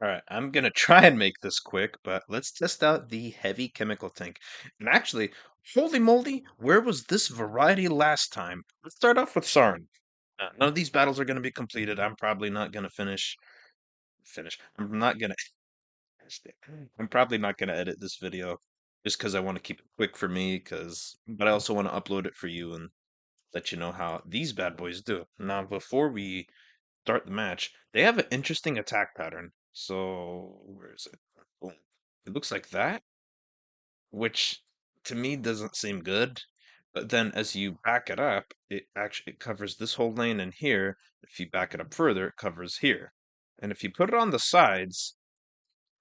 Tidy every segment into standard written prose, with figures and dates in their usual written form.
All right, I'm gonna try and make this quick, but let's test out the heavy chemical tank. And actually, holy moly, where was this variety last time? Let's start off with Sarn. None of these battles are gonna be completed. I'm probably not gonna finish. I'm not gonna. I'm probably not gonna edit this video just because I want to keep it quick for me. But I also want to upload it for you and let you know how these bad boys do. Now, before we start the match, they have an interesting attack pattern. So, where is it? Boom. It looks like that, which to me doesn't seem good. But then as you back it up, it covers this whole lane in here. If you back it up further, it covers here. And if you put it on the sides,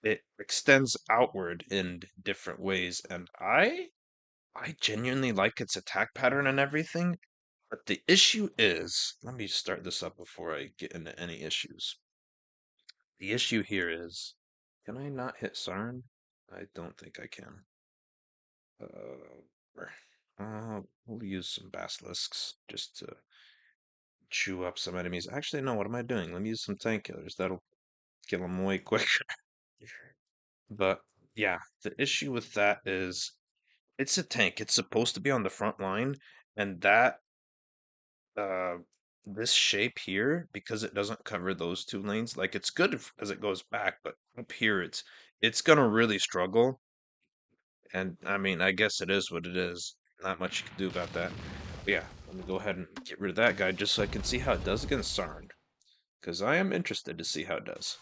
it extends outward in different ways. And I genuinely like its attack pattern and everything. But the issue is, let me start this up before I get into any issues. The issue here is, can I not hit Sarn? I don't think I can. We'll use some basilisks just to chew up some enemies. Actually, no, what am I doing? Let me use some tank killers. That'll kill them way quicker. But yeah, the issue with that is it's a tank. It's supposed to be on the front line, and that uh this shape here, because it doesn't cover those two lanes, like it's good as it goes back, but up here it's gonna really struggle. And I mean, I guess it is what it is. Not much you can do about that. But yeah, let me go ahead and get rid of that guy just so I can see how it does against Sarn. Because I am interested to see how it does.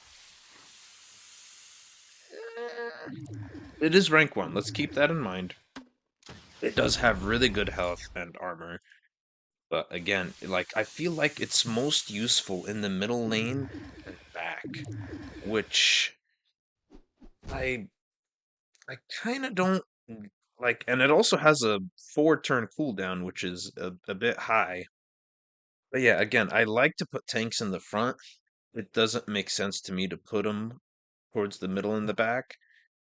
It is rank 1, let's keep that in mind. It does have really good health and armor. But again, like I feel like it's most useful in the middle lane and back, which I I kind of don't like. And it also has a 4 turn cooldown, which is a bit high. But yeah, again, I like to put tanks in the front. It doesn't make sense to me to put them towards the middle and the back.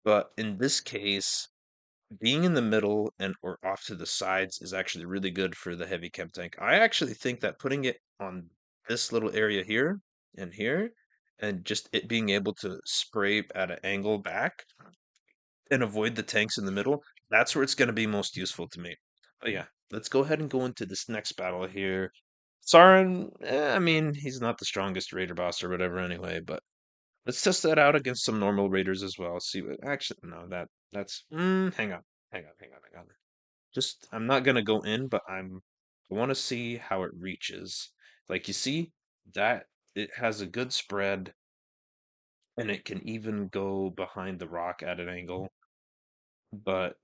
But in this case, being in the middle and or off to the sides is actually really good for the heavy chem tank. I actually think that putting it on this little area here and here, and just it being able to spray at an angle back and avoid the tanks in the middle, that's where it's going to be most useful to me. But yeah, let's go ahead and go into this next battle here. Sauron, I mean, he's not the strongest raider boss or whatever anyway, but let's test that out against some normal raiders as well. See what actually no, that's hang on. Just I'm not gonna go in, but I want to see how it reaches. Like you see that it has a good spread and it can even go behind the rock at an angle. But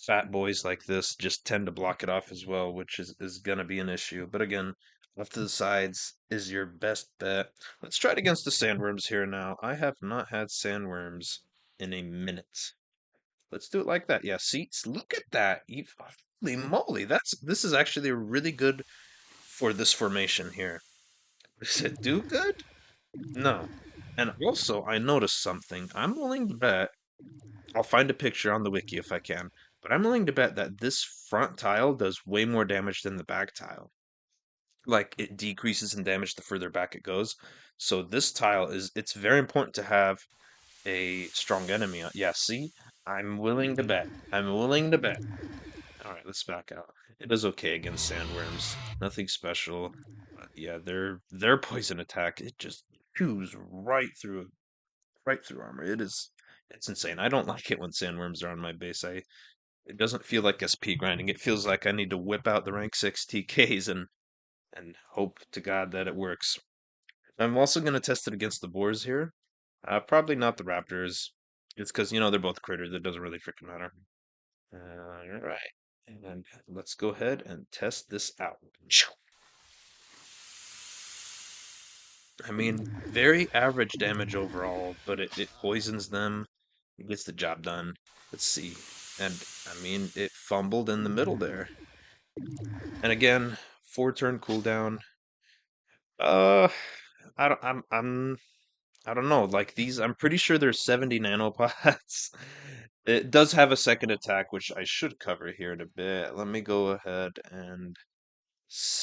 fat boys like this just tend to block it off as well, which is gonna be an issue. But again, off to the sides is your best bet. Let's try it against the sandworms here now. I have not had sandworms in a minute. Let's do it like that. Yeah, seats. Look at that. Holy moly, this is actually really good for this formation here. Does it do good? No. And also, I noticed something. I'm willing to bet I'll find a picture on the wiki if I can, but I'm willing to bet that this front tile does way more damage than the back tile. Like it decreases in damage the further back it goes. So this tile it's very important to have a strong enemy. Yeah, see? I'm willing to bet. I'm willing to bet. All right, let's back out. It does okay against sandworms. Nothing special. But yeah, their poison attack, it just chews right through armor. It's insane. I don't like it when sandworms are on my base. It doesn't feel like SP grinding. It feels like I need to whip out the rank 6 TKs and hope to God that it works. I'm also going to test it against the boars here. Probably not the raptors. It's because, they're both critters. It doesn't really freaking matter. All right. And let's go ahead and test this out. I mean, very average damage overall, but it poisons them. It gets the job done. Let's see. And I mean, it fumbled in the middle there. And again, 4 turn cooldown. Uh, I don't, I don't know. Like these, I'm pretty sure there's 70 nanopods. It does have a second attack, which I should cover here in a bit. Let me go ahead and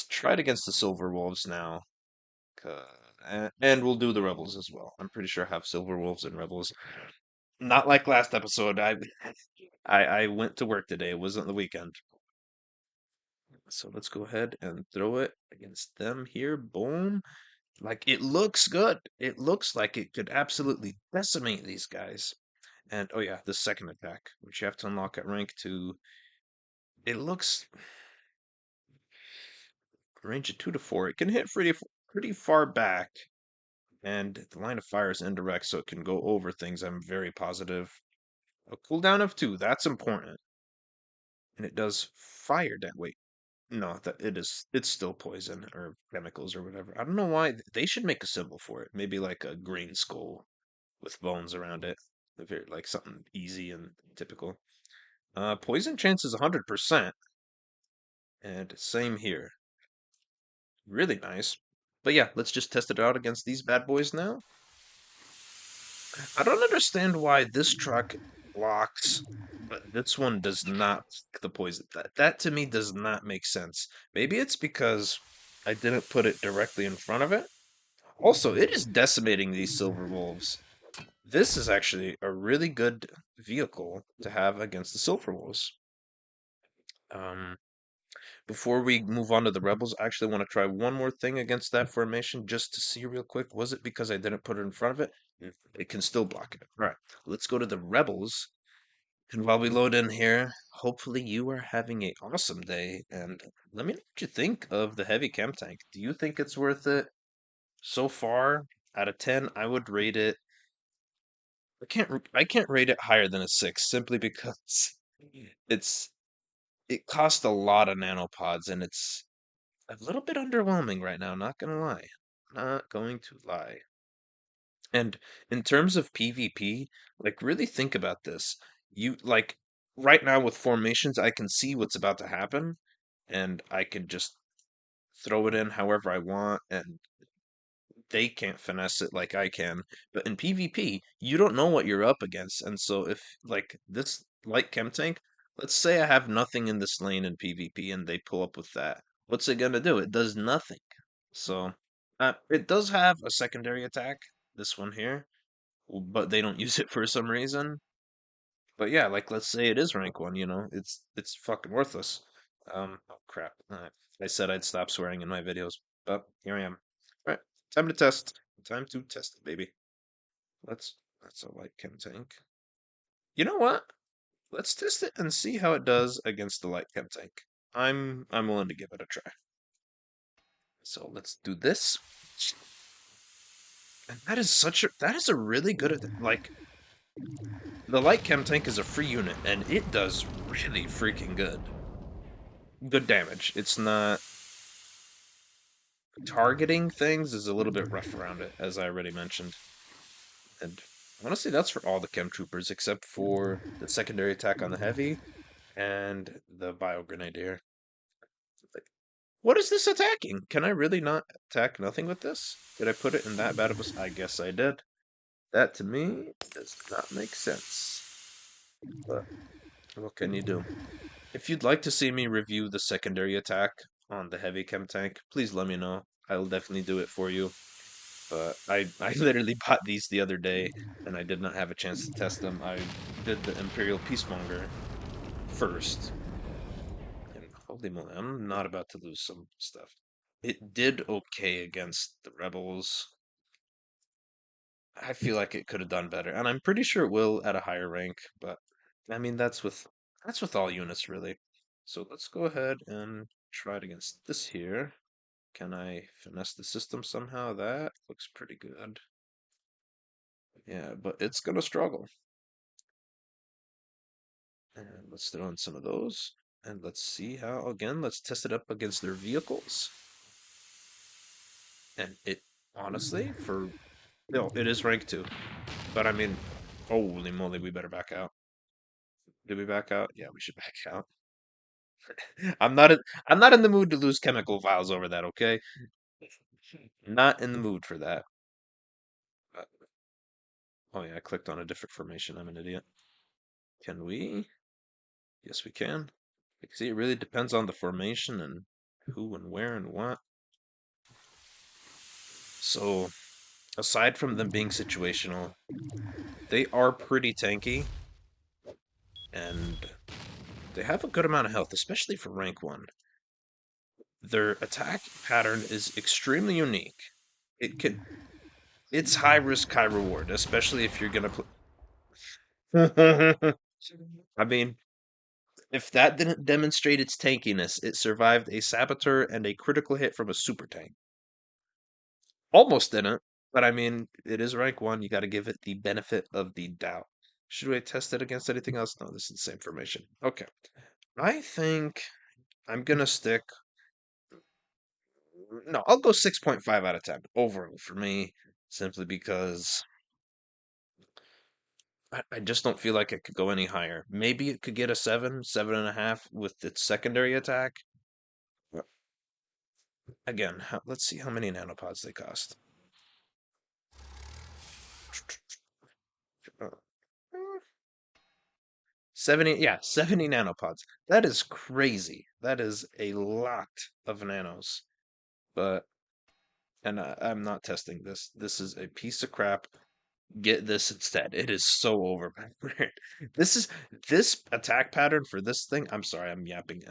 try it against the silver wolves now. And we'll do the rebels as well. I'm pretty sure I have silver wolves and rebels. Not like last episode. I went to work today. It wasn't the weekend. So let's go ahead and throw it against them here. Boom. Like it looks good. It looks like it could absolutely decimate these guys. And oh yeah, the second attack, which you have to unlock at rank 2. It looks range of 2 to 4. It can hit pretty far back, and the line of fire is indirect, so it can go over things. I'm very positive. A cooldown of 2. That's important, and it does fire damage. Wait, no, that it is. It's still poison or chemicals or whatever. I don't know why they should make a symbol for it. Maybe like a green skull with bones around it. Very like something easy and typical. Poison chance is 100%, and same here. Really nice. But yeah, let's just test it out against these bad boys now. I don't understand why this truck blocks, but this one does not block the poison. That to me does not make sense. Maybe it's because I didn't put it directly in front of it. Also, it is decimating these silver wolves. This is actually a really good vehicle to have against the silver wolves. Um, Before we move on to the rebels, I actually want to try one more thing against that formation just to see real quick. Was it because I didn't put it in front of it? It can still block it. All right, let's go to the rebels. And while we load in here, hopefully you are having a awesome day. And let me know what you think of the heavy chem tank. Do you think it's worth it? So far, out of 10, I would rate it. I can't rate it higher than a 6 simply because it's it cost a lot of nanopods and it's a little bit underwhelming right now, not gonna lie. Not going to lie. And in terms of PvP, like really think about this. You like right now with formations, I can see what's about to happen and I can just throw it in however I want and they can't finesse it like I can. But in PvP, you don't know what you're up against. And so if like this light chem tank, let's say I have nothing in this lane in PvP and they pull up with that. What's it gonna do? It does nothing. So it does have a secondary attack, this one here, but they don't use it for some reason. But yeah, like let's say it is rank 1, it's fucking worthless. Oh crap. I said I'd stop swearing in my videos, but here I am. All right, time to test. Time to test it, baby. That's a light chem tank. You know what? Let's test it and see how it does against the light chem tank. I'm willing to give it a try. So let's do this. And that is a really good like the light chem tank is a free unit and it does really freaking good damage. It's not targeting things is a little bit rough around it, as I already mentioned. And honestly, that's for all the chem troopers except for the secondary attack on the heavy and the bio grenadier. Like, what is this attacking? Can I really not attack nothing with this? Did I put it in that bad of a? I guess I did. That to me does not make sense. But what can you do? If you'd like to see me review the secondary attack on the heavy chem tank, please let me know. I will definitely do it for you. But I literally bought these the other day and I did not have a chance to test them. I did the Imperial Peacemonger first. And holy moly, I'm not about to lose some stuff. It did okay against the rebels. I feel like it could have done better, and I'm pretty sure it will at a higher rank, but I mean that's with all units really. So let's go ahead and try it against this here. Can I finesse the system somehow? That looks pretty good. Yeah, but it's gonna struggle. And let's throw in some of those. And let's see how, again, let's test it up against their vehicles. And it, honestly, no, it is rank 2. But I mean, holy moly, we better back out. Did we back out? Yeah, we should back out. I'm not in the mood to lose chemical vials over that, okay? Not in the mood for that. But, oh yeah, I clicked on a different formation. I'm an idiot. Can we? Yes, we can. Like, see, it really depends on the formation and who and where and what. So, aside from them being situational, they are pretty tanky, and they have a good amount of health, especially for rank 1. Their attack pattern is extremely unique. It can it's high risk, high reward, especially if you're gonna play. I mean, if that didn't demonstrate its tankiness, it survived a saboteur and a critical hit from a super tank. Almost didn't, but I mean, it is rank 1. You got to give it the benefit of the doubt. Should we test it against anything else? No, this is the same formation. Okay. I think I'm gonna stick. No, I'll go 6.5 out of 10 overall for me, simply because I just don't feel like it could go any higher. Maybe it could get a 7, 7.5 with its secondary attack. But again, let's see how many nanopods they cost. Uh, 70, yeah, 70 nanopods. That is crazy. That is a lot of nanos. But, and I'm not testing this. This is a piece of crap. Get this instead. It is so overpowered. This is this attack pattern for this thing. I'm sorry, I'm yapping.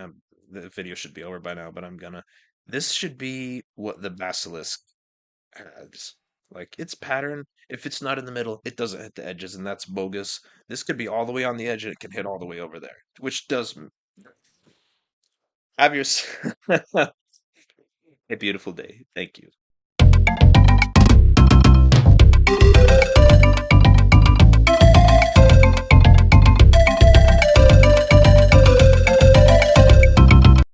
The video should be over by now, but I'm gonna. This should be what the basilisk has. Like its pattern. If it's not in the middle, it doesn't hit the edges, and that's bogus. This could be all the way on the edge, and it can hit all the way over there, which does have your a beautiful day. Thank you.